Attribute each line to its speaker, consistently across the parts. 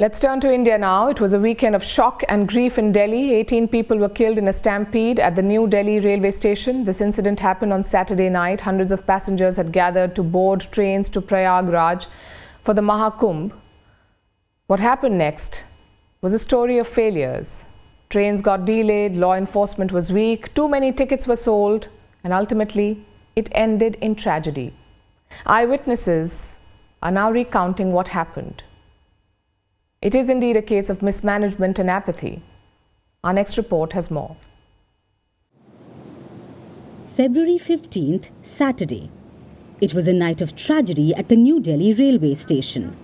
Speaker 1: Let's turn to India now. It was a weekend of shock and grief in Delhi. 18 people were killed in a stampede at the New Delhi railway station. This incident happened on Saturday night. Hundreds of passengers had gathered to board trains to Prayagraj for the Maha Kumbh. What happened next was a story of failures. Trains got delayed, law enforcement was weak, too many tickets were sold, and ultimately it ended in tragedy. Eyewitnesses are now recounting what happened. It is indeed a case of mismanagement and apathy. Our next report has more.
Speaker 2: February 15th, Saturday. It was a night of tragedy at the New Delhi railway station.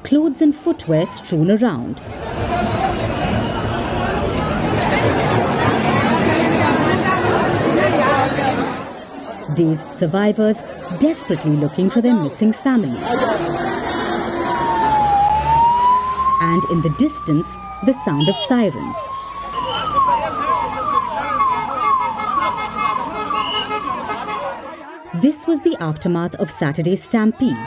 Speaker 2: Clothes and footwear strewn around. Dazed survivors desperately looking for their missing family. And in the distance, the sound of sirens. This was the aftermath of Saturday's stampede.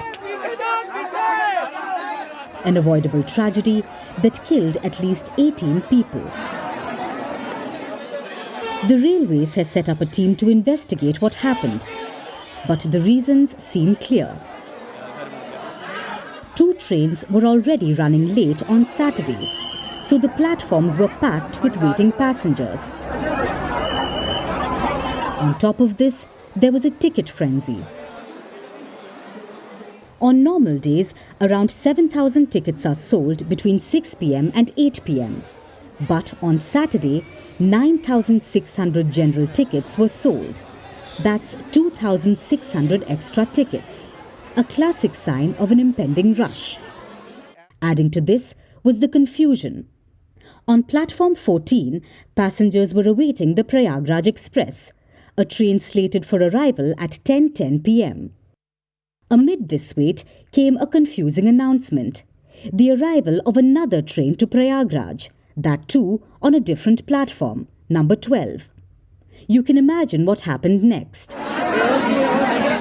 Speaker 2: An avoidable tragedy that killed at least 18 people. The Railways has set up a team to investigate what happened, but the reasons seem clear. 2 trains were already running late on Saturday, so the platforms were packed with waiting passengers. On top of this, there was a ticket frenzy. On normal days, around 7,000 tickets are sold between 6 p.m. and 8 p.m. But on Saturday, 9,600 general tickets were sold. That's 2,600 extra tickets, a classic sign of an impending rush. Adding to this was the confusion. On platform 14, passengers were awaiting the Prayagraj Express, a train slated for arrival at 10:10 p.m. Amid this wait came a confusing announcement: the arrival of another train to Prayagraj, that too on a different platform, number 12. You can imagine what happened next.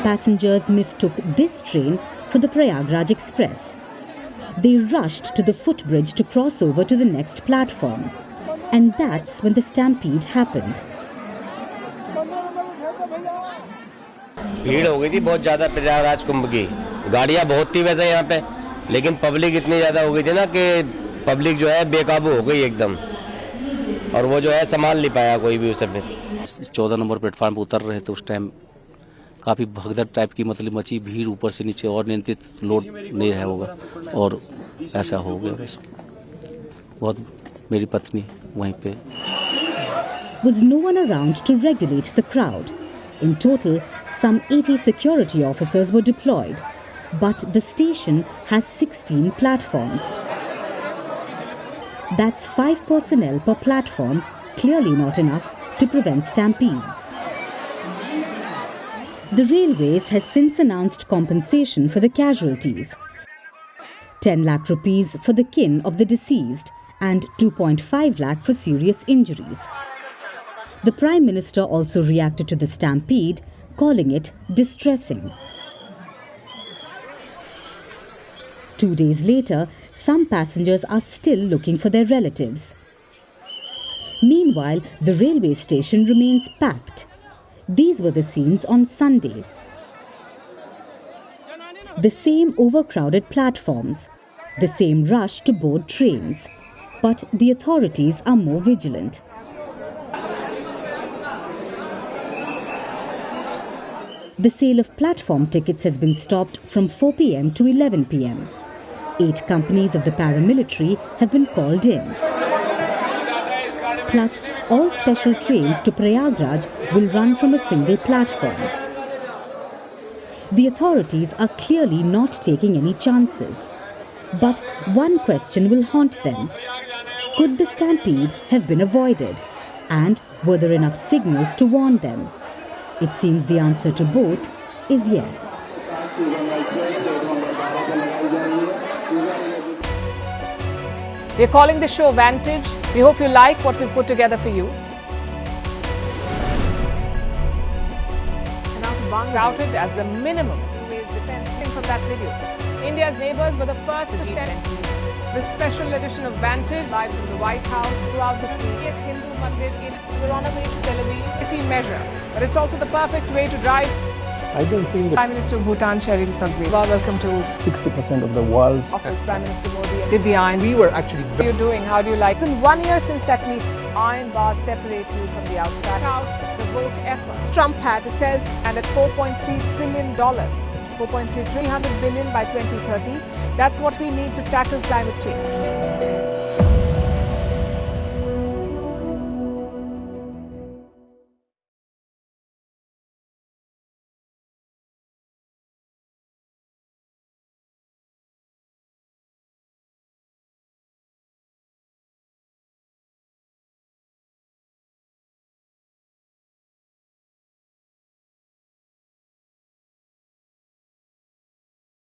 Speaker 2: Passengers mistook this train for the Prayagraj Express. They rushed to the footbridge to cross over to the next platform. And that's when the stampede happened.
Speaker 3: भीड़ हो गई थी बहुत ज़्यादा प्रयागराज कुंभ की। गाड़ियाँ बहुत थी वैसे यहाँ पे, लेकिन पब्लिक इतनी ज़्यादा हो गई थी ना कि पब्लिक जो है बेकाबू हो गई एकदम, और वो जो है संभाल नहीं पाया कोई भी उसे।
Speaker 4: 14 नंबर प्लेटफार्म पर उतर रहे थे उस टाइम, काफ़ी भगदड़ टाइप की मची भीड़, ऊपर से नीचे और नियंत्रित लोड नहीं रहा होगा और ऐसा हो गया। बस बहुत मेरी पत्नी वहीं पे।
Speaker 2: Was no one around to regulate the crowd. In total, some 80 security officers were deployed, but the station has 16 platforms. That's 5 personnel per platform, clearly not enough to prevent stampedes. The Railways has since announced compensation for the casualties. 10 lakh rupees for the kin of the deceased and 2.5 lakh for serious injuries. The Prime Minister also reacted to the stampede, calling it distressing. 2 days later, some passengers are still looking for their relatives. Meanwhile, the railway station remains packed. These were the scenes on Sunday. The same overcrowded platforms, the same rush to board trains, but the authorities are more vigilant. The sale of platform tickets has been stopped from 4 p.m. to 11 p.m. 8 companies of the paramilitary have been called in. Plus, all special trains to Prayagraj will run from a single platform. The authorities are clearly not taking any chances. But one question will haunt them. Could the stampede have been avoided? And were there enough signals to warn them? It seems the answer to both is yes.
Speaker 1: We're calling the show Vantage. We hope you like what we've put together for you. touted as the minimum defense from that video. India's neighbors were the first to send this special edition of Vantage live from the White House throughout this week. Yes, Hindu Mandir we're on our way to Tel Aviv. Measure, but it's also the perfect way to drive.
Speaker 5: I don't think that
Speaker 1: Prime Minister of Bhutan, Sherin Tagwe. Welcome to
Speaker 5: 60% of the world's
Speaker 1: office. Prime Minister Modi did the iron.
Speaker 5: we were actually
Speaker 1: How are you doing? How do you like? It's been 1 year since that meeting. Iron bars separate you from the outside. Out the vote efforts. Trump had, it says, and at $4.3 trillion. 4.3 300 billion by 2030. That's what we need to tackle climate change.